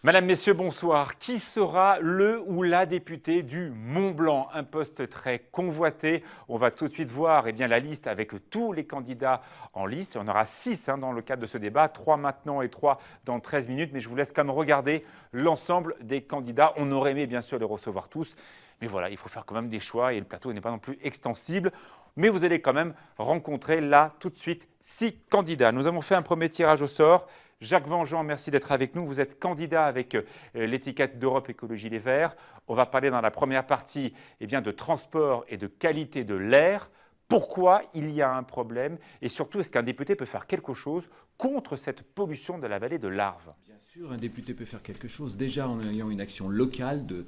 Madame, Messieurs, bonsoir. Qui sera le ou la députée du Mont-Blanc? Un poste très convoité. On va tout de suite voir la liste avec tous les candidats en liste. Il y en aura 6 dans le cadre de ce débat, 3 maintenant et 3 dans 13 minutes. Mais je vous laisse quand même regarder l'ensemble des candidats. On aurait aimé bien sûr les recevoir tous. Mais voilà, il faut faire quand même des choix et le plateau n'est pas non plus extensible. Mais vous allez quand même rencontrer là tout de suite 6 candidats. Nous avons fait un premier tirage au sort. Jacques Vengeant, merci d'être avec nous. Vous êtes candidat avec l'étiquette d'Europe Écologie Les Verts. On va parler dans la première partie de transport et de qualité de l'air. Pourquoi il y a un problème et surtout, est-ce qu'un député peut faire quelque chose contre cette pollution de la vallée de l'Arve? Bien sûr, un député peut faire quelque chose, déjà en ayant une action locale de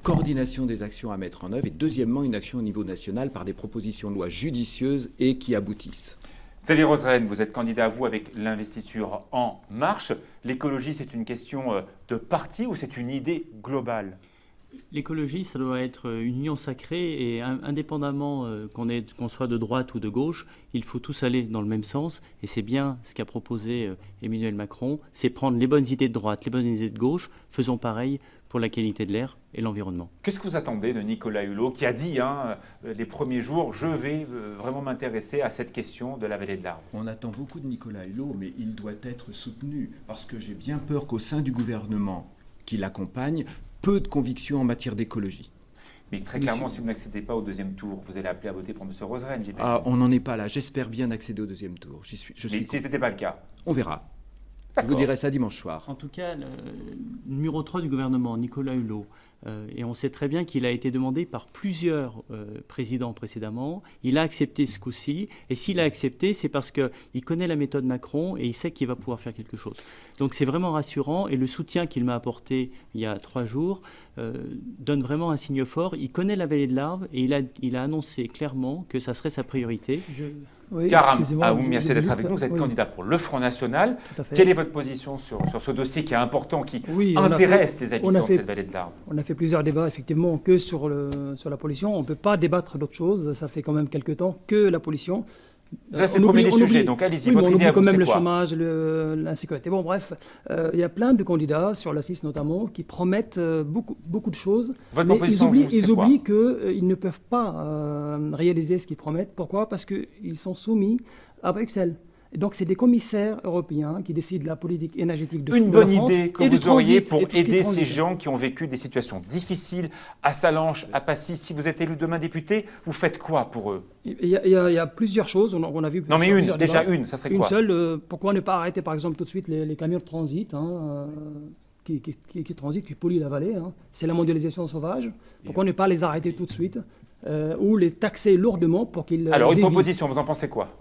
coordination des actions à mettre en œuvre et deuxièmement, une action au niveau national par des propositions de loi judicieuses et qui aboutissent. Xavier Roseraine, vous êtes candidat à vous avec l'investiture En Marche. L'écologie, c'est une question de parti ou c'est une idée globale? L'écologie, ça doit être une union sacrée et indépendamment qu'on soit de droite ou de gauche, il faut tous aller dans le même sens. Et c'est bien ce qu'a proposé Emmanuel Macron, c'est prendre les bonnes idées de droite, les bonnes idées de gauche. Faisons pareil pour la qualité de l'air et l'environnement. Qu'est-ce que vous attendez de Nicolas Hulot qui a dit les premiers jours, je vais vraiment m'intéresser à cette question de la vallée de l'Arve? On attend beaucoup de Nicolas Hulot, mais il doit être soutenu parce que j'ai bien peur qu'au sein du gouvernement qui l'accompagne, peu de convictions en matière d'écologie. Mais très clairement, si vous n'accédez pas au deuxième tour, vous allez appeler à voter pour M. Roseraine, j'imagine. Ah, on n'en est pas là. J'espère bien accéder au deuxième tour. Mais si ce n'était pas le cas? On verra. Je vous dirai ça dimanche soir. En tout cas, le numéro 3 du gouvernement, Nicolas Hulot, et on sait très bien qu'il a été demandé par plusieurs présidents précédemment. Il a accepté ce coup-ci. Et s'il a accepté, c'est parce qu'il connaît la méthode Macron et il sait qu'il va pouvoir faire quelque chose. Donc c'est vraiment rassurant. Et le soutien qu'il m'a apporté il y a 3 jours donne vraiment un signe fort. Il connaît la vallée de l'Arve et il a annoncé clairement que ça serait sa priorité. Oui, Karam Aoum, merci d'être avec nous. Vous êtes candidat pour le Front National. Quelle est votre position sur ce dossier qui est important, qui intéresse les habitants de cette vallée de l'Arve? On a fait plusieurs débats, effectivement, que sur la pollution. On ne peut pas débattre d'autre chose. Ça fait quand même quelques temps que la pollution. Là, c'est le premier des sujets, donc allez-y. Votre idée à vous, quand même c'est le quoi? chômage, l'insécurité. Bon, bref, il y a plein de candidats, sur la 6 notamment, qui promettent beaucoup de choses. Votre mais proposition, ils oublient qu'ils ne peuvent pas réaliser ce qu'ils promettent. Pourquoi? Parce qu'ils sont soumis à Bruxelles. Et donc, c'est des commissaires européens qui décident de la politique énergétique de la France. Une bonne idée que vous auriez pour aider ces gens qui ont vécu des situations difficiles à Sallanches, à Passy. Si vous êtes élu demain député, vous faites quoi pour eux? Il y a plusieurs choses. On a vu non, mais déjà une, ça serait quoi? Une seule. Pourquoi ne pas arrêter, par exemple, tout de suite les camions de transit qui transitent, qui polluent la vallée? C'est la mondialisation sauvage. Pourquoi ne pas les arrêter tout de suite ou les taxer lourdement pour qu'ils Alors, une dévient. proposition, vous en pensez quoi?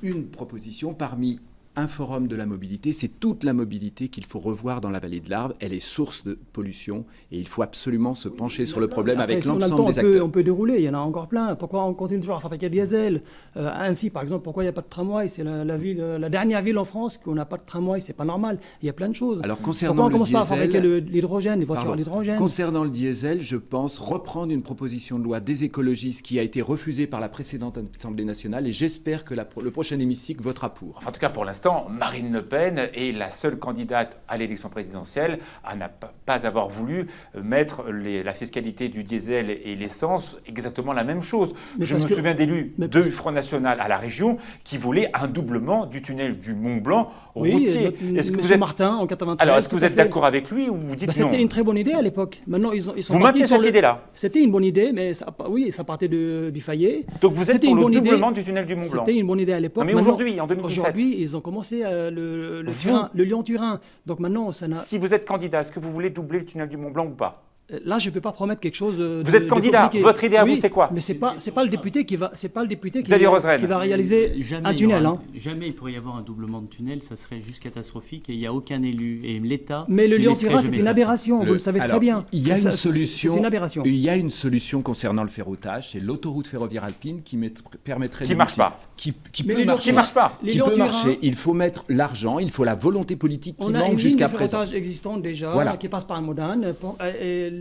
Une proposition parmi un forum de la mobilité, c'est toute la mobilité qu'il faut revoir dans la vallée de l'Arve. Elle est source de pollution et il faut absolument se pencher sur le problème avec l'ensemble des acteurs. On peut dérouler, il y en a encore plein. Pourquoi on continue toujours à fabriquer du diesel? Ainsi, par exemple, pourquoi il n'y a pas de tramway? C'est la dernière ville en France qu'on n'a pas de tramway, c'est pas normal. Il y a plein de choses. Alors, concernant pourquoi on le commence pas à diesel, fabriquer l'hydrogène, les voitures à l'hydrogène? Concernant le diesel, je pense reprendre une proposition de loi des écologistes qui a été refusée par la précédente Assemblée nationale et j'espère que le prochain hémicycle votera pour. En tout cas, pour l'instant, Marine Le Pen est la seule candidate à l'élection présidentielle à ne pas avoir voulu mettre la fiscalité du diesel et l'essence exactement la même chose. Je me souviens d'élus du Front National à la région qui voulaient un doublement du tunnel du Mont-Blanc routier. Monsieur Martin, en 93. Alors, est-ce que vous êtes d'accord avec lui ou vous dites non? C'était une très bonne idée à l'époque. Maintenant, ils sont vous maintenez cette idée-là? C'était une bonne idée, mais ça partait du Fayet. Donc vous êtes pour le doublement du tunnel du Mont-Blanc? C'était une bonne idée à l'époque. Mais aujourd'hui, en 2017? Aujourd'hui, ils ont commencé le Lyon-Turin. Donc maintenant, ça n'a... Si vous êtes candidat, est-ce que vous voulez doubler le tunnel du Mont-Blanc ou pas? Là, je ne peux pas promettre quelque chose. Vous êtes candidat. Votre idée à vous, c'est quoi? Mais c'est pas le député qui va réaliser un tunnel. Jamais il pourrait y avoir un doublement de tunnel, ça serait juste catastrophique et il n'y a aucun élu et l'État. Mais le Lyon-Turin, c'est une aberration. Vous le savez très bien. Il y a une solution. C'est une aberration. Il y a une solution concernant le ferroutage, c'est l'autoroute ferroviaire alpine qui permettrait. Qui marche pas. Qui peut marcher. Qui marche pas. Qui peut marcher. Il faut mettre l'argent, il faut la volonté politique qui manque jusqu'à présent. On a une ligne de ferroutage existante déjà qui passe par Modane.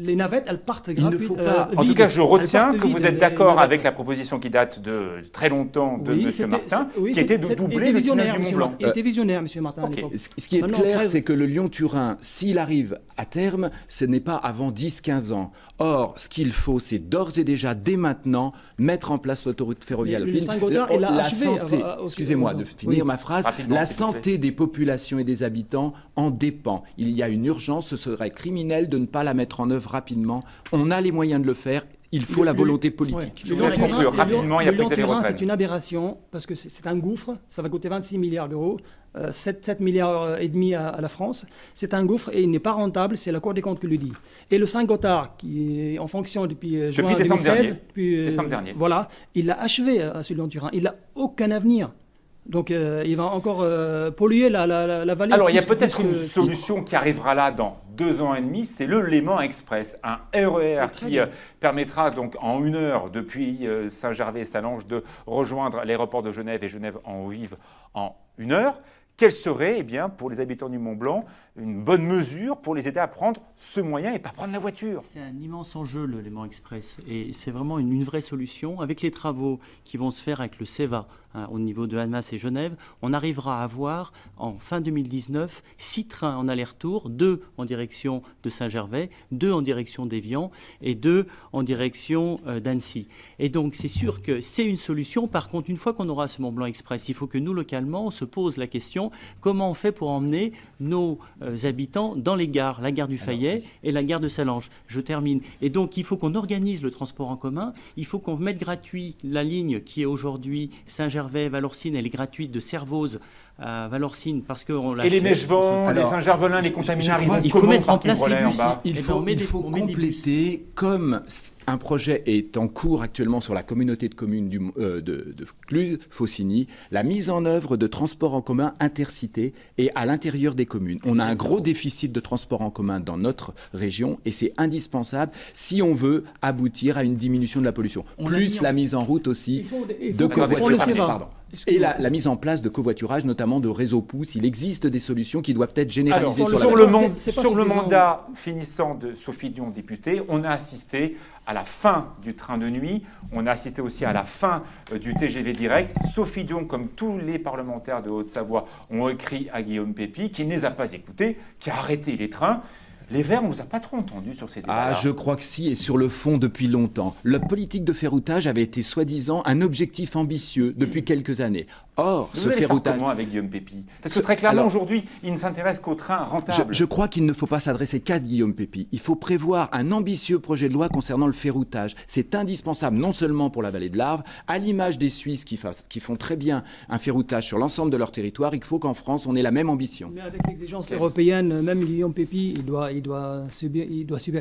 les navettes, elles partent ne gratuites. faut pas- En tout cas, je retiens partent que vous vides, êtes les d'accord navettes. avec la proposition qui date de très longtemps de M. Martin, qui était de doubler le tunnel du Mont-Blanc. Il était visionnaire, M. Martin, à Ok. l'époque. Ce qui est Maintenant, clair, 13. c'est que le Lyon-Turin, s'il arrive à terme, ce n'est pas avant 10-15 ans. Or, ce qu'il faut, c'est d'ores et déjà, dès maintenant, mettre en place l'autoroute ferroviaire Mais le alpine. Saint-Gothard, il a La achevé, santé, au- excusez-moi de finir oui. ma phrase, Rapidement, la s'il vous plaît. santé des populations et des habitants en dépend. Il y a une urgence, ce serait criminel de ne pas la mettre en œuvre rapidement. On a les moyens de le faire, il faut la volonté politique. Je vous laisse conclure rapidement, il y a le pas que Lyon-Turin, Roselyne. c'est une aberration parce que c'est un gouffre. Ça va coûter 26 milliards d'euros, 7 milliards et demi à la France. C'est un gouffre et il n'est pas rentable. C'est la Cour des comptes qui le dit. Et le Saint-Gothard, qui est en fonction depuis juin décembre 2016, dernier. depuis, Décembre dernier. Voilà, il l'a achevé ce Lyon-Turin. Il n'a aucun avenir. Donc il va encore polluer la vallée. Alors, il y a plus- peut-être plus une que- solution qui arrivera là dans 2 ans et demi, c'est le Léman Express, un RER C'est très qui bien. permettra donc en 1 heure depuis Saint-Gervais et Salange de rejoindre l'aéroport de Genève et Genève en Vive en 1 heure. Quelle serait, eh bien, pour les habitants du Mont-Blanc, une bonne mesure pour les aider à prendre ce moyen et pas prendre la voiture? C'est un immense enjeu, le Léman Express. Et c'est vraiment une vraie solution. Avec les travaux qui vont se faire avec le CEVA, au niveau de Annemasse et Genève, on arrivera à avoir, en fin 2019, 6 trains en aller-retour, 2 en direction de Saint-Gervais, 2 en direction d'Évian et 2 en direction d'Annecy. Et donc, c'est sûr que c'est une solution. Par contre, une fois qu'on aura ce Mont-Blanc Express, il faut que nous, localement, on se pose la question comment on fait pour emmener nos habitants dans les gares, la gare du Fayet et la gare de Salange. Je termine. Et donc, il faut qu'on organise le transport en commun. Il faut qu'on mette gratuit la ligne qui est aujourd'hui Saint-Gervais-Valorcine. Elle est gratuite de Servoz à Valorcine parce qu'on l'a Et les cher. Mèchevents, les Alors, Saint-Gervelin, les contaminards, je crois- ils il vont faut comment mettre en parking place les relais en bus. bas Il Eh faut, ben, on met des compléter, comme un projet est en cours actuellement sur la communauté de communes de Cluses-Faucigny, la mise en œuvre de transports en commun intercités et à l'intérieur des communes. On a un gros déficit de transports en commun dans notre région et c'est indispensable si on veut aboutir à une diminution de la pollution. Plus la mise en route aussi Il faut de pour le covoiturage. CEVA. Pardon. Et la mise en place de covoiturage, notamment de réseaux pouces. Il existe des solutions qui doivent être généralisées Alors, sur sur la le, c'est pas sur le suffisant. mandat finissant de Sophie Dion, députée, on a assisté à la fin du train de nuit, on a assisté aussi à la fin du TGV direct. Sophie Dion, comme tous les parlementaires de Haute-Savoie, ont écrit à Guillaume Pépi, qui ne les a pas écoutés, qui a arrêté les trains. Les Verts, on ne vous a pas trop entendu sur ces débats. Ah, je crois que si, et sur le fond depuis longtemps. La politique de ferroutage avait été soi-disant un objectif ambitieux depuis quelques années. Or, Vous ce allez faire ferroutage... comment avec Guillaume Pépi? Parce que très clairement, Alors- aujourd'hui, il ne s'intéresse qu'aux trains rentables. Je crois qu'il ne faut pas s'adresser qu'à Guillaume Pépi. Il faut prévoir un ambitieux projet de loi concernant le ferroutage. C'est indispensable non seulement pour la vallée de l'Arve, à l'image des Suisses qui font très bien un ferroutage sur l'ensemble de leur territoire, il faut qu'en France, on ait la même ambition. Mais avec l'exigence européenne, même Guillaume Pépi, il doit subir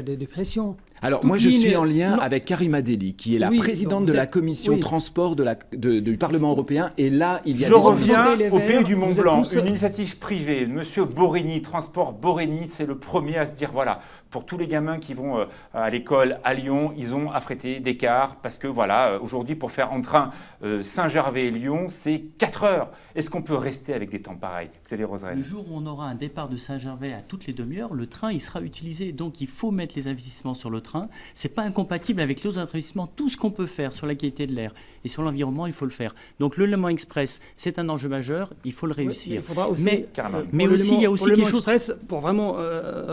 des pressions. Alors, Toute moi, je ligne- suis en lien non. avec Karima Deli, qui est la Oui, présidente donc de vous la êtes- commission oui. transport du Parlement européen. Et là, il y a Je des reviens ambitions. Les au Verts, pays du vous êtes Mont-Blanc, tous- une initiative privée. Monsieur Borini, Transport Borini, c'est le premier à se dire, voilà, pour tous les gamins qui vont à l'école à Lyon, ils ont affrété des cars parce que, voilà, aujourd'hui, pour faire en train Saint-Gervais et Lyon, c'est 4 heures. Est-ce qu'on peut rester avec des temps pareils? Xavier Le Roselyne. jour où on aura un départ de Saint-Gervais à toutes les demi-heures, le train il sera utilisé. Donc il faut mettre les investissements sur le train. C'est pas incompatible avec les autres investissements. Tout ce qu'on peut faire sur la qualité de l'air et sur l'environnement, il faut le faire. Donc le Léman Express, c'est un enjeu majeur. Il faut le Oui, réussir. il faudra aussi, Mais- Carrément. mais pour le aussi, Léman- il y a aussi pour le quelque Léman chose- Express, pour vraiment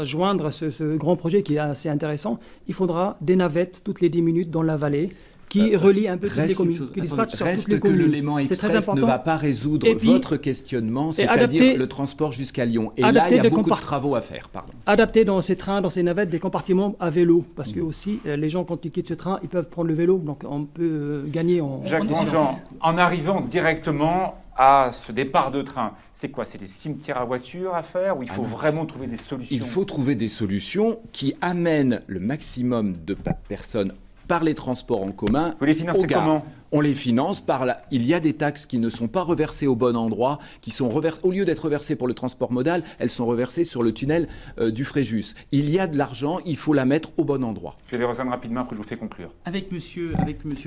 joindre ce grand projet qui est assez intéressant, il faudra des navettes toutes les 10 minutes dans la vallée qui relient un peu toutes les reste- communes, chose- qui dispatchent sur Reste toutes les que le communes. Léman C'est très Express ne important. va pas résoudre Et puis- votre questionnement, c'est-à-dire adapter- le transport jusqu'à Lyon. Et là, adapter il y a des beaucoup de compart- travaux à faire. Pardon. Adapter dans ces trains, dans ces navettes, des compartiments à vélo, parce que aussi les gens quand ils quittent ce train, ils peuvent prendre le vélo, donc on peut gagner en. Jacques on est sur- Grandjean, en arrivant directement à ce départ de train, c'est quoi? C'est des cimetières à voitures à faire ou il faut vraiment trouver des solutions? Il faut trouver des solutions qui amènent le maximum de personnes par les transports en commun. Vous les financez aux gares. comment? On les finance par là. Il y a des taxes qui ne sont pas reversées au bon endroit, qui sont reversées, au lieu d'être reversées pour le transport modal, elles sont reversées sur le tunnel du Fréjus. Il y a de l'argent, il faut la mettre au bon endroit. Xavier Roselyne, rapidement, après je vous fais conclure. Avec monsieur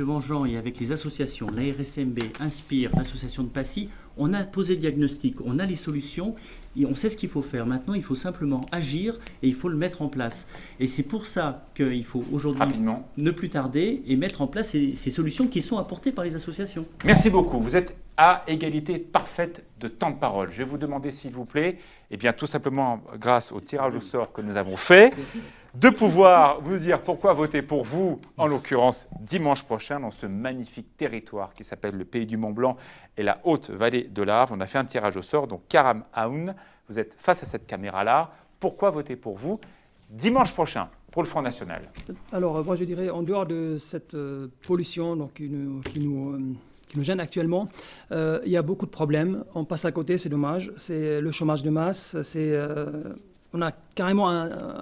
Vengeant et avec les associations, la RSMB, Inspire, l'association de Passy, On a posé le diagnostic, on a les solutions, et on sait ce qu'il faut faire. Maintenant, il faut simplement agir et il faut le mettre en place. Et c'est pour ça qu'il faut aujourd'hui ne plus tarder et mettre en place ces solutions qui sont apportées par les associations. Merci beaucoup. Vous êtes à égalité parfaite de temps de parole. Je vais vous demander, s'il vous plaît, eh bien, tout simplement grâce au tirage au sort que nous avons fait, de pouvoir vous dire pourquoi voter pour vous, en l'occurrence dimanche prochain, dans ce magnifique territoire qui s'appelle le Pays du Mont-Blanc et la Haute-Vallée de l'Arve. On a fait un tirage au sort, donc Karam Aoun, vous êtes face à cette caméra-là. Pourquoi voter pour vous dimanche prochain pour le Front National? Alors, moi, je dirais, en dehors de cette pollution donc, qui nous gêne actuellement, il y a beaucoup de problèmes. On passe à côté, c'est dommage. C'est le chômage de masse, on a carrément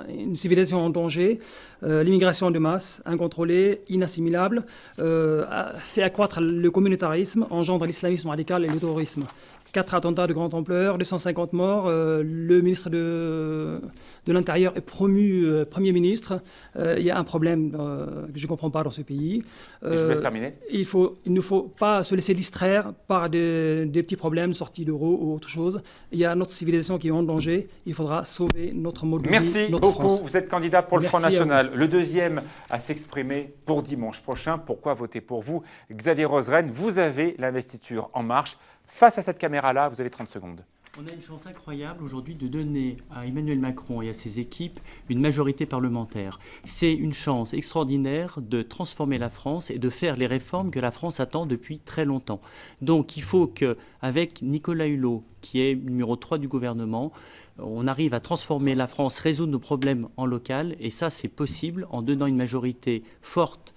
une civilisation en danger. L'immigration de masse, incontrôlée, inassimilable, fait accroître le communautarisme, engendre l'islamisme radical et le terrorisme. 4 attentats de grande ampleur, 250 morts. Le ministre de l'Intérieur est promu Premier ministre. Il y a un problème que je ne comprends pas dans ce pays. Et je vous laisse terminer. Il ne faut pas se laisser distraire par des petits problèmes, sortie d'euro ou autre chose. Il y a notre civilisation qui est en danger. Il faudra sauver notre mode de vie, Merci notre beaucoup. France. Vous êtes candidat pour le Front Merci National. Le deuxième à s'exprimer pour dimanche prochain. Pourquoi voter pour vous? Xavier Roseren, vous avez l'investiture En Marche. Face à cette caméra-là, vous avez 30 secondes. On a une chance incroyable aujourd'hui de donner à Emmanuel Macron et à ses équipes une majorité parlementaire. C'est une chance extraordinaire de transformer la France et de faire les réformes que la France attend depuis très longtemps. Donc il faut qu'avec Nicolas Hulot, qui est numéro 3 du gouvernement, on arrive à transformer la France, résoudre nos problèmes en local. Et ça, c'est possible en donnant une majorité forte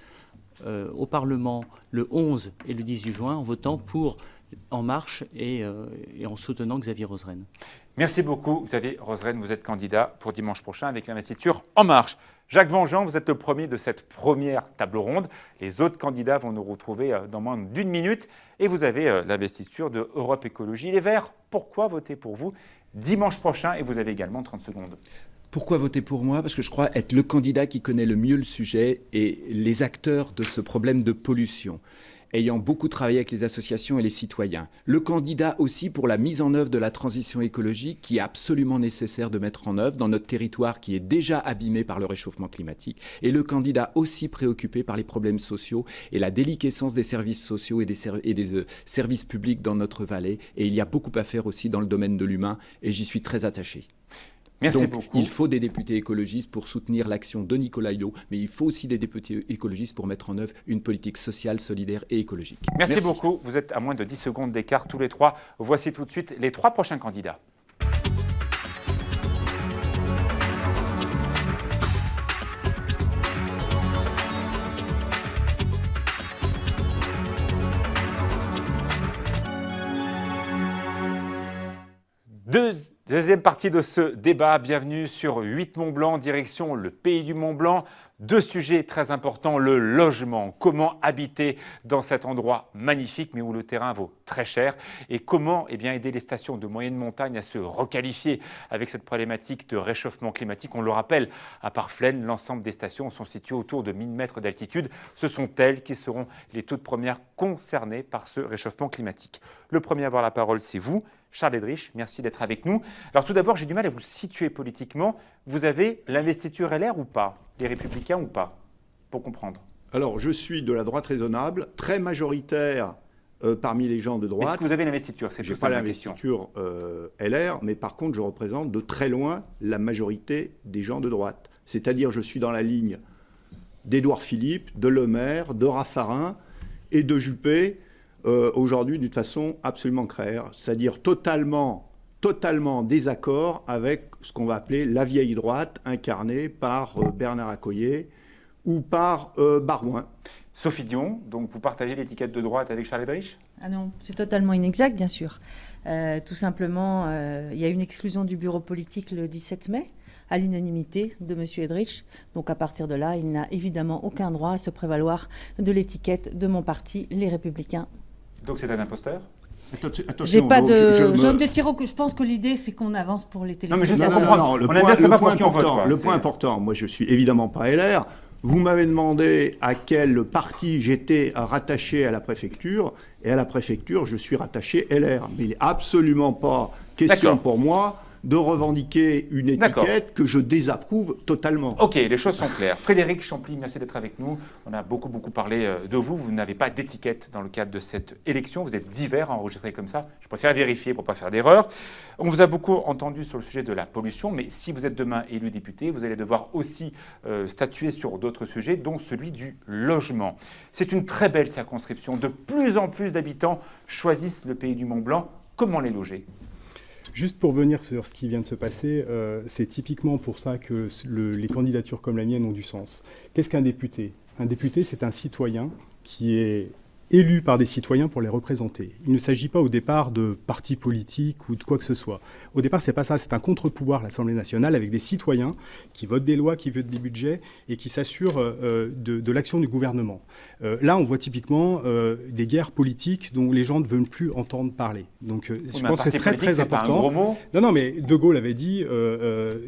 au Parlement le 11 et le 18 juin, en votant pour En Marche et en soutenant Xavier Roseren. Merci beaucoup, Xavier Roseren. Vous êtes candidat pour dimanche prochain avec l'investiture En Marche. Jacques Vengeant, vous êtes le premier de cette première table ronde. Les autres candidats vont nous retrouver dans moins d'une minute. Et vous avez l'investiture de Europe Écologie Les Verts. Pourquoi voter pour vous dimanche prochain? Et vous avez également 30 secondes. Pourquoi voter pour moi? Parce que je crois être le candidat qui connaît le mieux le sujet et les acteurs de ce problème de pollution, ayant beaucoup travaillé avec les associations et les citoyens. Le candidat aussi pour la mise en œuvre de la transition écologique qui est absolument nécessaire de mettre en œuvre dans notre territoire qui est déjà abîmé par le réchauffement climatique. Et le candidat aussi préoccupé par les problèmes sociaux et la déliquescence des services sociaux et des services publics dans notre vallée. Et il y a beaucoup à faire aussi dans le domaine de l'humain et j'y suis très attaché. Merci Donc, beaucoup. il faut des députés écologistes pour soutenir l'action de Nicolas Hulot, mais il faut aussi des députés écologistes pour mettre en œuvre une politique sociale, solidaire et écologique. Merci beaucoup. Vous êtes à moins de 10 secondes d'écart tous les trois. Voici tout de suite les 3 prochains candidats. Deuxième partie de ce débat, bienvenue sur 8 Mont-Blanc, direction le Pays du Mont-Blanc. 2 sujets très importants, le logement, comment habiter dans cet endroit magnifique mais où le terrain vaut très cher et comment aider les stations de moyenne montagne à se requalifier avec cette problématique de réchauffement climatique. On le rappelle, à part Flaine, l'ensemble des stations sont situées autour de 1000 mètres d'altitude. Ce sont elles qui seront les toutes premières concernées par ce réchauffement climatique. Le premier à avoir la parole, c'est vous. Charles Edrich, merci d'être avec nous. Alors tout d'abord, j'ai du mal à vous situer politiquement. Vous avez l'investiture LR ou pas? Les Républicains ou pas? Pour comprendre. Alors, je suis de la droite raisonnable, très majoritaire parmi les gens de droite. Est-ce que vous avez l'investiture? C'est Je n'ai tout pas ça ma question. l'investiture LR, mais par contre, je représente de très loin la majorité des gens de droite. C'est-à-dire, je suis dans la ligne d'Édouard Philippe, de Le Maire, de Raffarin et de Juppé, aujourd'hui d'une façon absolument claire, c'est-à-dire totalement désaccord avec ce qu'on va appeler la vieille droite incarnée par Bernard Accoyer ou par Barouin. Sophie Dion, donc vous partagez l'étiquette de droite avec Charles Edrich? Ah non, c'est totalement inexact, bien sûr. Tout simplement, il y a une exclusion du bureau politique le 17 mai, à l'unanimité de M. Edrich. Donc à partir de là, il n'a évidemment aucun droit à se prévaloir de l'étiquette de mon parti, les Républicains. Donc c'est un imposteur? J'ai pas de jaune de tiro. Je pense que l'idée, c'est qu'on avance pour les téléspectateurs. Non, mais juste pour comprendre. On aime bien savoir pour qui on vote, quoi. Le point important, moi je suis évidemment pas LR. Vous m'avez demandé à quel parti j'étais rattaché à la préfecture, et à la préfecture, je suis rattaché LR. Mais il n'est absolument pas question pour moi de revendiquer une étiquette que je désapprouve totalement. Ok, les choses sont claires. Frédéric Champly, merci d'être avec nous. On a beaucoup parlé de vous. Vous n'avez pas d'étiquette dans le cadre de cette élection. Vous êtes divers, enregistrés comme ça. Je préfère vérifier pour ne pas faire d'erreur. On vous a beaucoup entendu sur le sujet de la pollution, mais si vous êtes demain élu député, vous allez devoir aussi statuer sur d'autres sujets, dont celui du logement. C'est une très belle circonscription. De plus en plus d'habitants choisissent le pays du Mont-Blanc. Comment les loger ? Juste pour venir sur ce qui vient de se passer, c'est typiquement pour ça que les candidatures comme la mienne ont du sens. Qu'est-ce qu'un député ? Un député, c'est un citoyen qui est élu par des citoyens pour les représenter. Il ne s'agit pas au départ de partis politiques ou de quoi que ce soit. Au départ, c'est pas ça. C'est un contre-pouvoir, l'Assemblée nationale, avec des citoyens qui votent des lois, qui votent des budgets et qui s'assurent de l'action du gouvernement. Là, on voit typiquement des guerres politiques dont les gens ne veulent plus entendre parler. Donc, je pense que c'est très, très important. Pas un gros mot. Non, mais De Gaulle avait dit,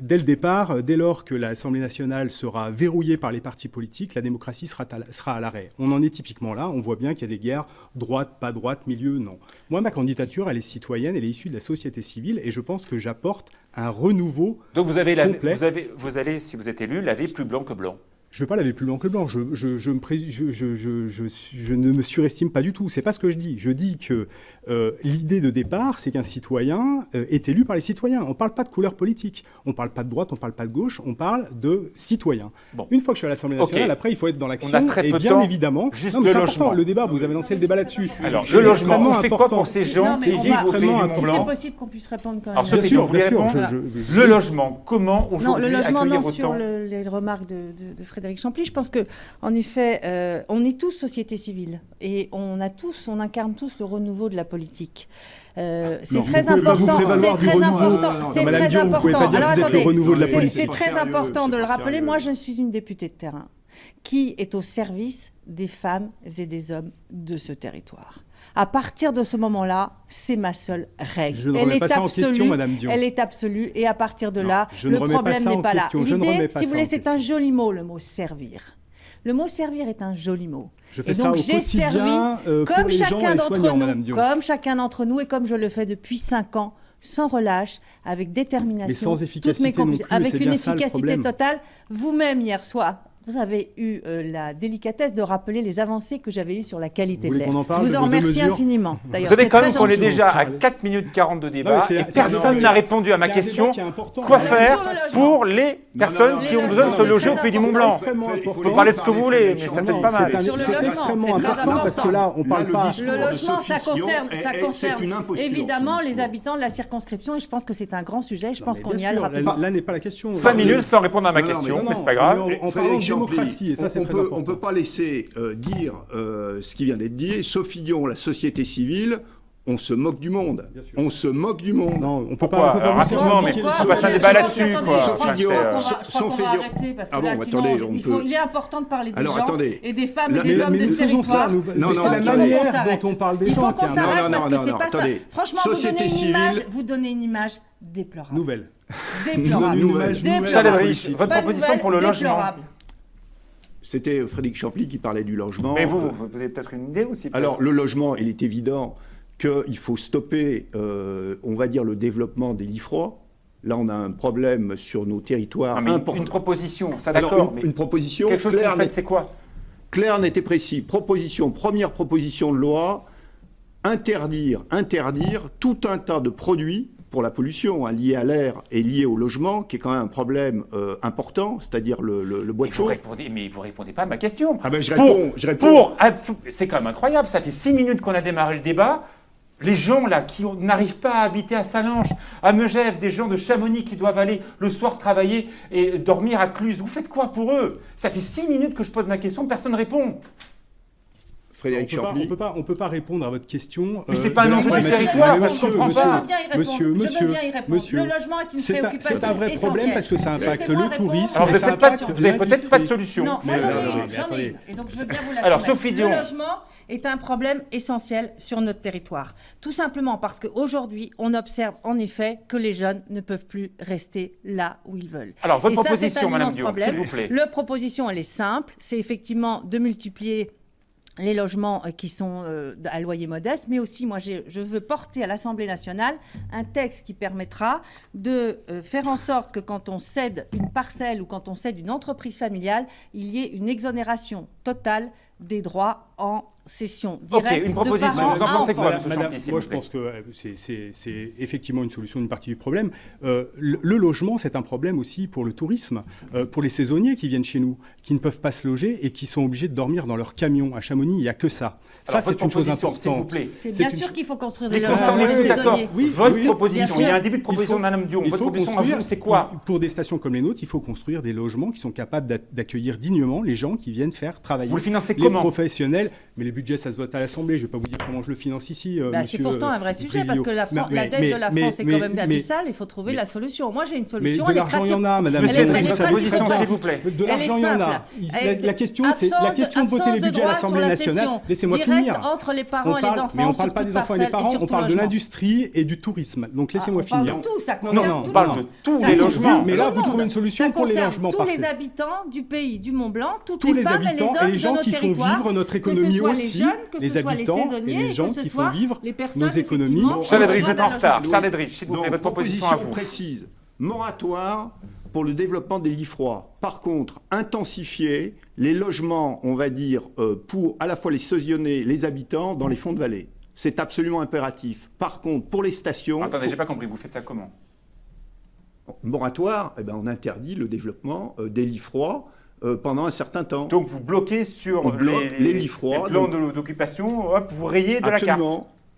dès le départ, dès lors que l'Assemblée nationale sera verrouillée par les partis politiques, la démocratie sera à l'arrêt. On en est typiquement là. On voit bien qu'il y a des guerres, droite, pas droite, milieu, non. Moi, ma candidature, elle est citoyenne, elle est issue de la société civile et je pense que j'apporte un renouveau. Donc vous allez, si vous êtes élu, laver plus blanc que blanc. Je ne veux pas laver plus blanc que blanc. Je ne me surestime pas du tout. C'est pas ce que je dis. Je dis que l'idée de départ, c'est qu'un citoyen est élu par les citoyens. On ne parle pas de couleur politique. On ne parle pas de droite, on ne parle pas de gauche. On parle de citoyens. Bon. Une fois que je suis à l'Assemblée nationale, après, il faut être dans l'action. Et bien évidemment, juste le logement. Le débat, vous avez lancé le débat là-dessus. Alors, le logement, on fait quoi pour ces gens qui vivent au pays du Mont-Blanc ? Si c'est possible qu'on puisse répondre quand même. Alors, Sophie, vous voulez répondre ? Le logement, comment aujourd'hui accueillir autant ? Non, le logement, sur les remarques de Frédéric Champly, je pense que, en effet, on est tous société civile et on incarne tous le renouveau de la politique. C'est très important. C'est très important. Alors attendez, c'est très important de le rappeler. Moi, je suis une députée de terrain qui est au service des femmes et des hommes de ce territoire. À partir de ce moment-là, c'est ma seule règle. Elle est absolue, et à partir de là, le problème n'est pas là. L'idée, si vous voulez, c'est un joli mot, le mot servir. Le mot servir est un joli mot. Et donc j'ai servi comme chacun d'entre nous et comme je le fais depuis 5 ans, sans relâche, avec détermination, mais sans efficacité avec une efficacité totale. Vous-même hier soir, vous avez eu la délicatesse de rappeler les avancées que j'avais eues sur la qualité de l'air. Je vous en remercie infiniment. Vous savez quand même qu'on est déjà à 4 minutes 40 de débat et personne n'a répondu à ma question. Quoi faire pour les personnes qui ont besoin de se loger au pays du Mont-Blanc ? Vous parlez de ce que vous voulez, mais ça ne fait pas mal. C'est extrêmement important parce que là, on ne parle pas... Le logement, ça concerne évidemment les habitants de la circonscription et je pense que c'est un grand sujet. Je pense qu'on y a le rappel. Là n'est pas la question. 5 minutes sans répondre à ma question, mais c'est pas grave. En parlant de démocratie, et ça c'est très important. On ne peut pas laisser dire ce qui vient d'être dit. Sophie Dion, la société civile, on se moque du monde. On se moque du monde. Non, on peut pas. Rapidement, mais on passe un débat là-dessus. Sophie Dion, je crois qu'on va arrêter parce que là, sinon, il est important de parler des gens et des femmes et des hommes de ce territoire. Non, c'est la manière dont on parle des gens. Il faut qu'on s'arrête parce que c'est pas ça. Franchement, vous donnez une image déplorable. Nouvelle. Déplorable. Chalet Riche, votre proposition pour le logement. C'était Frédéric Champly qui parlait du logement. Mais vous avez peut-être une idée aussi. Alors, le logement, il est évident qu'il faut stopper, on va dire, le développement des lits froids. Là, on a un problème sur nos territoires importants. Une proposition, ça d'accord. Une proposition. Quelque chose que vous faites, c'est quoi ? Clair, net et précis. Première proposition de loi, interdire tout un tas de produits pour la pollution liée à l'air et liée au logement, qui est quand même un problème important, c'est-à-dire le bois de chauffe. Mais vous ne répondez pas à ma question. Ah ben je réponds. C'est quand même incroyable, ça fait 6 minutes qu'on a démarré le débat. Les gens là qui n'arrivent pas à habiter à Salanches, à Megève, des gens de Chamonix qui doivent aller le soir travailler et dormir à Cluse, vous faites quoi pour eux ? Ça fait 6 minutes que je pose ma question, personne ne répond. Frédéric Champly. On peut pas répondre à votre question. Mais c'est pas un enjeu du territoire, je veux bien y répondre. Le logement est une préoccupation. C'est un vrai problème parce que ça impacte le tourisme. Alors vous n'avez peut-être pas de solution. Non, moi j'en ai. Et donc je veux bien vous l'assurer. Alors Sophie Dion. Le logement est un problème essentiel sur notre territoire. Tout simplement parce qu'aujourd'hui, on observe en effet que les jeunes ne peuvent plus rester là où ils veulent. Alors, votre Et ça, proposition, c'est un Madame immense Dion, problème. s'il vous plaît. La proposition, elle est simple, c'est effectivement de multiplier les logements qui sont à loyer modeste, mais aussi, moi, je veux porter à l'Assemblée nationale un texte qui permettra de faire en sorte que quand on cède une parcelle ou quand on cède une entreprise familiale, il y ait une exonération totale des droits en cession directe une proposition. de parents Vous en à pensez enfants. quoi, M. Champy, s'il Moi, vous je plaît? pense que c'est effectivement une solution d'une partie du problème. Le logement, c'est un problème aussi pour le tourisme, pour les saisonniers qui viennent chez nous, qui ne peuvent pas se loger et qui sont obligés de dormir dans leur camion. À Chamonix, il n'y a que ça. Alors, Ça, c'est une chose proposition, s'il vous importante. plaît. C'est bien sûr qu'il faut construire des Mais logements on pour les est d'accord. saisonniers. Oui, Votre oui, proposition, bien il y a sûr. un début de proposition de Mme Dion. Il Votre faut proposition à construire, vous, c'est quoi? Pour des stations comme les nôtres, il faut construire des logements qui sont capables d'accueillir dignement les gens qui viennent faire travailler Vous le financez les comment? professionnels. Mais les budgets, ça se vote à l'Assemblée. Je ne vais pas vous dire comment je le finance ici. C'est monsieur, pourtant un vrai sujet, parce Brilliot. que la dette de la France est quand même abyssale, il faut trouver la solution. Moi, j'ai une Mais solution. de elle est l'argent, il y en pratique. a, Madame Monsieur Elle est- Dion, elle Drich, est vous votre savez pratique. position, très s'il bien. vous plaît. De Elle l'argent, est il y en a. simple. La question, c'est la question de voter les budgets à l'Assemblée nationale. Laissez-moi finir. Entre les parents et les enfants, Mais on ne sur parle pas toute des enfants et des parcelle parents, on sur tout parle de logement. l'industrie et du tourisme. Donc laissez-moi On parle finir. de tout, ça Non, concerne non, tout On le parle monde. de tous Ça les concerne logements. Mais tout là, le vous trouvez monde. une solution Ça pour les concerne logements tous parfaits. les habitants du pays du Mont-Blanc, toutes Tous les les femmes et les habitants et hommes les de gens notre qui font territoire, vivre notre que ce économie soit les aussi, jeunes, que les ce soit les habitants et saisonniers, les gens que ce qui soit font vivre les personnes nos économies. effectivement, Charles au Edrich, vous besoin êtes en d'un retard. logement. Charles Edrich, s'il vous plaît, Donc, votre proposition à vous. précise, moratoire pour le développement des lits froids. Par contre, intensifier les logements, on va dire, pour à la fois les saisonniers, les habitants dans les fonds de vallée. C'est absolument impératif. Par contre, pour les stations, Attendez, j'ai pas compris, vous faites ça comment? moratoire, on interdit le développement des lits froids pendant un certain temps. Donc vous bloquez sur On bloque les lits froids, les plans d'occupation, hop, vous rayez de la carte.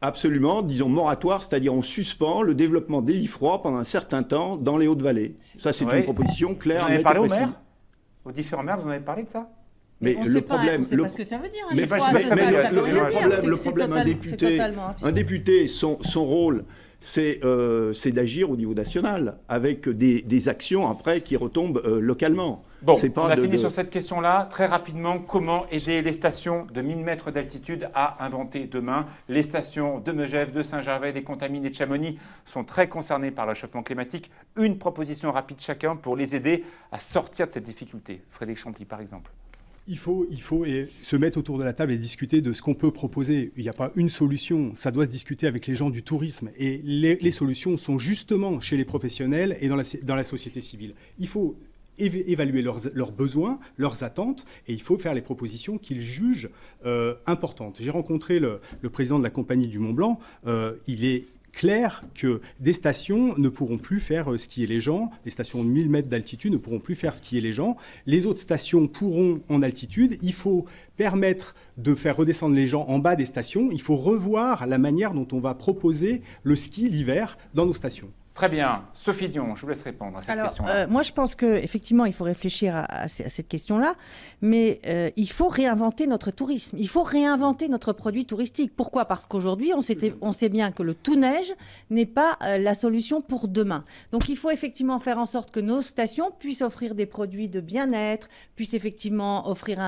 Absolument, disons moratoire, c'est-à-dire on suspend le développement des lits froids pendant un certain temps dans les Hautes-Vallées. Ça, c'est Ouais. une proposition Vous claire, en avez nette et parlé aux précise. maires? Aux différents maires, vous en avez parlé de ça? Mais On le sait pas, problème, on sait pas ce que ça veut dire. mais- je crois, mais- c'est mais- pas que mais- ça veut rien le dire. problème, C'est- le c'est problème, total- c'est totalement absurde. un député, son rôle, c'est d'agir au niveau national, avec des actions après qui retombent localement. Bon, C'est pas on a de- fini de- sur cette question-là. Très rapidement, comment aider les stations de 1000 mètres d'altitude à inventer demain? Les stations de Megève, de Saint-Gervais, des Contaminés, de Chamonix sont très concernées par le réchauffement climatique. Une proposition rapide chacun pour les aider à sortir de cette difficulté. Frédéric Champy, par exemple. Il faut se mettre autour de la table et discuter de ce qu'on peut proposer. Il n'y a pas une solution, ça doit se discuter avec les gens du tourisme. Et les solutions sont justement chez les professionnels et dans la société civile. Il faut évaluer leurs besoins, leurs attentes, et il faut faire les propositions qu'ils jugent importantes. J'ai rencontré le président de la Compagnie du Mont-Blanc. Il est clair que des stations ne pourront plus faire skier les gens, les stations de 1000 mètres d'altitude ne pourront plus faire skier les gens, les autres stations pourront en altitude, il faut permettre de faire redescendre les gens en bas des stations, il faut revoir la manière dont on va proposer le ski l'hiver dans nos stations. Très bien. Sophie Dion, je vous laisse répondre à cette question-là. Moi, je pense qu'effectivement, il faut réfléchir à cette question-là, mais il faut réinventer notre tourisme. Il faut réinventer notre produit touristique. Pourquoi? Parce qu'aujourd'hui, on sait bien que le tout-neige n'est pas la solution pour demain. Donc, il faut effectivement faire en sorte que nos stations puissent offrir des produits de bien-être, puissent effectivement offrir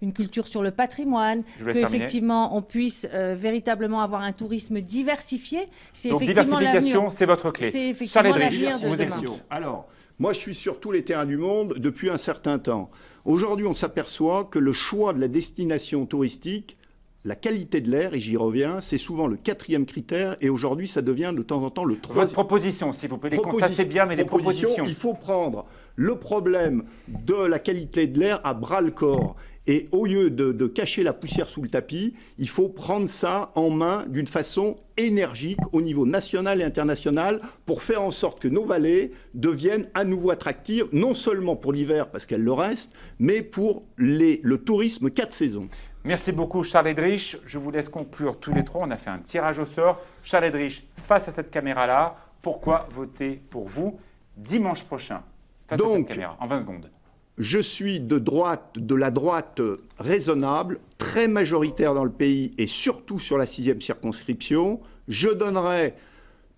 une culture sur le patrimoine, qu'effectivement, on puisse véritablement avoir un tourisme diversifié. C'est Donc, effectivement diversification, l'avenir. c'est votre clé. C'est effectivement Charles Edrich, l'avenir de vous demain. écoutez. Alors, moi, je suis sur tous les terrains du monde depuis un certain temps. Aujourd'hui, on s'aperçoit que le choix de la destination touristique, la qualité de l'air, et j'y reviens, c'est souvent le 4e critère, et aujourd'hui, ça devient de temps en temps le 3e. Votre proposition, s'il vous plaît. Les constats, c'est bien, mais des propositions. Il faut prendre le problème de la qualité de l'air à bras-le-corps. Et au lieu de cacher la poussière sous le tapis, il faut prendre ça en main d'une façon énergique au niveau national et international pour faire en sorte que nos vallées deviennent à nouveau attractives, non seulement pour l'hiver, parce qu'elles le restent, mais pour le tourisme 4 saisons. Merci beaucoup, Charles Edrich. Je vous laisse conclure tous les trois. On a fait un tirage au sort. Charles Edrich, face à cette caméra-là, pourquoi voter pour vous dimanche prochain face à cette caméra, en 20 secondes? Je suis de la droite raisonnable, très majoritaire dans le pays et surtout sur la 6e circonscription. Je donnerai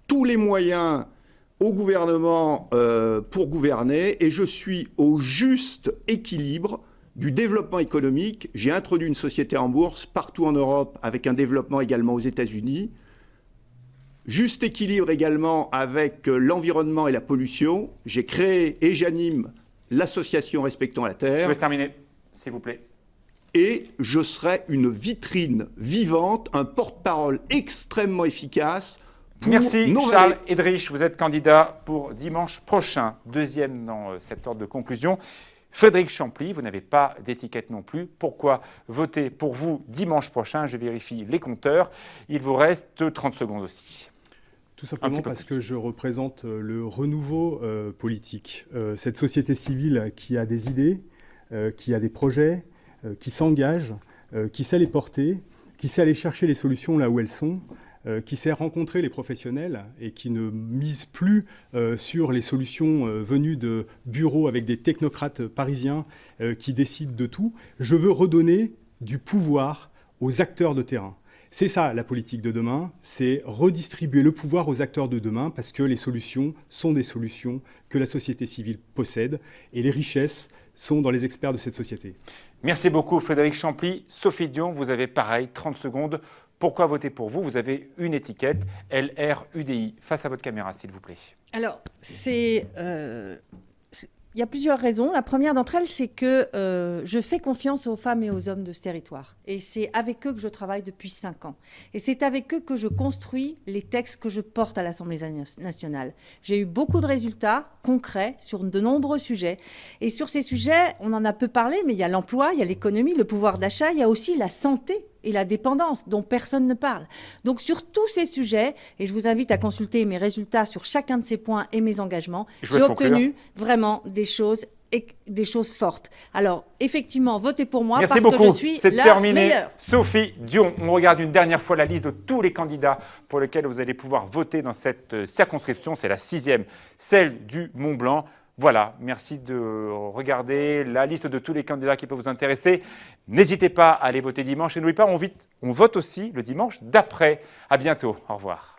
tous les moyens au gouvernement pour gouverner et je suis au juste équilibre du développement économique. J'ai introduit une société en bourse partout en Europe, avec un développement également aux États-Unis. Juste équilibre également avec l'environnement et la pollution. J'ai créé et j'anime l'association Respectons la Terre. Je vous laisse terminer, s'il vous plaît. Et je serai une vitrine vivante, un porte-parole extrêmement efficace. Merci Charles Edrich, vous êtes candidat pour dimanche prochain, deuxième dans cet ordre de conclusion. Frédéric Champly, vous n'avez pas d'étiquette non plus. Pourquoi voter pour vous dimanche prochain? Je vérifie les compteurs. Il vous reste 30 secondes aussi. Tout simplement parce que je représente le renouveau politique. Cette société civile qui a des idées, qui a des projets, qui s'engage, qui sait les porter, qui sait aller chercher les solutions là où elles sont, qui sait rencontrer les professionnels et qui ne mise plus sur les solutions venues de bureaux avec des technocrates parisiens qui décident de tout. Je veux redonner du pouvoir aux acteurs de terrain. C'est ça la politique de demain, c'est redistribuer le pouvoir aux acteurs de demain parce que les solutions sont des solutions que la société civile possède et les richesses sont dans les experts de cette société. Merci beaucoup Frédéric Champly. Sophie Dion, vous avez pareil, 30 secondes. Pourquoi voter pour vous? Vous avez une étiquette, LRUDI. Face à votre caméra, s'il vous plaît. Alors, il y a plusieurs raisons. La première d'entre elles, c'est que je fais confiance aux femmes et aux hommes de ce territoire. Et c'est avec eux que je travaille depuis 5 ans. Et c'est avec eux que je construis les textes que je porte à l'Assemblée nationale. J'ai eu beaucoup de résultats concrets sur de nombreux sujets. Et sur ces sujets, on en a peu parlé, mais il y a l'emploi, il y a l'économie, le pouvoir d'achat, il y a aussi la santé et la dépendance, dont personne ne parle. Donc sur tous ces sujets, et je vous invite à consulter mes résultats sur chacun de ces points et mes engagements, j'ai obtenu vraiment des choses fortes. Alors, effectivement, votez pour moi. Merci parce beaucoup. Que je suis C'est la terminé. meilleure. Sophie Dion, on regarde une dernière fois la liste de tous les candidats pour lesquels vous allez pouvoir voter dans cette circonscription. C'est la 6e, celle du Mont-Blanc. Voilà, merci de regarder la liste de tous les candidats qui peuvent vous intéresser. N'hésitez pas à aller voter dimanche et n'oubliez pas, on vote aussi le dimanche d'après. À bientôt, au revoir.